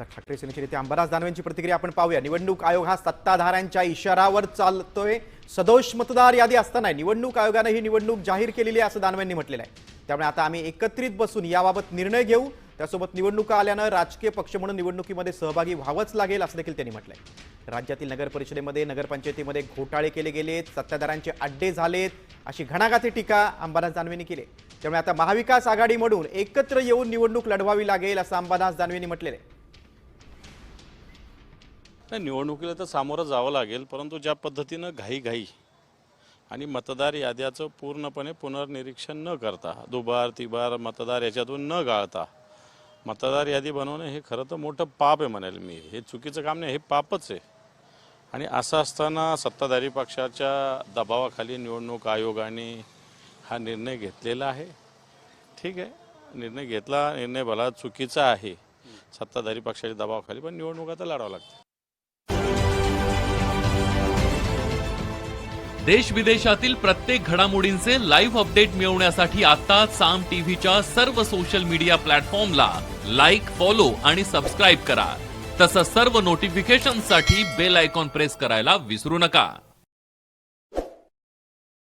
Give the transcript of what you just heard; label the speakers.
Speaker 1: आता ठाकरे सेनेचे नेते अंबादास दानवेंची प्रतिक्रिया आपण पाहूया। निवडणूक आयोग हा सत्ताधाऱ्यांच्या इशारावर चालतोय। सदोष मतदार यादी असताना निवडणूक आयोगाने ही निवडणूक जाहीर केलेली आहे असं दानवेंनी म्हटलेलं आहे। त्यामुळे आता आम्ही एकत्रित बसून याबाबत निर्णय घेऊ। त्यासोबत निवडणुका आल्यानं राजकीय पक्ष म्हणून निवडणुकीमध्ये सहभागी व्हावंच लागेल असं देखील त्यांनी म्हटलंय। राज्यातील नगर परिषदेमध्ये नगरपंचायतीमध्ये घोटाळे केले गेलेत, सत्ताधाऱ्यांचे अड्डे झालेत अशी घणाघाती टीका अंबादास दानवेंनी केली। त्यामुळे आता महाविकास आघाडी म्हणून एकत्र येऊन निवडणूक लढवावी लागेल असं अंबादास दानवेंनी म्हटलेलं आहे।
Speaker 2: निवडणुकीला तर सामोरं जावं लागेल, परंतु ज्या पद्धतीनं घाई आणि मतदार याद्याचं पूर्णपणे पुनर्निरीक्षण न करता दुबार तिबार मतदार याच्यातून न गाळता मतदार यादी बनवणं हे खरं तर मोठं पाप आहे म्हणाल मी। हे चुकीचं काम नाही, हे पापच आहे। आणि असं असताना सत्ताधारी पक्षाच्या दबावाखाली निवडणूक आयोगाने हा निर्णय घेतलेला आहे। ठीक आहे, निर्णय घेतला, निर्णय भला चुकीचा आहे सत्ताधारी पक्षाच्या दबावाखाली, पण निवडणूक आता लढावं लागते।
Speaker 3: देश विदेशातील प्रत्येक घडामोडींचे लाईव्ह अपडेट मिळवण्यासाठी आता साम टीव्हीच्या सर्व सोशल मीडिया प्लॅटफॉर्मला लाईक, फॉलो आणि सबस्क्राईब करा। तसंच सर्व नोटिफिकेशनसाठी बेल आयकॉन प्रेस करायला विसरू नका।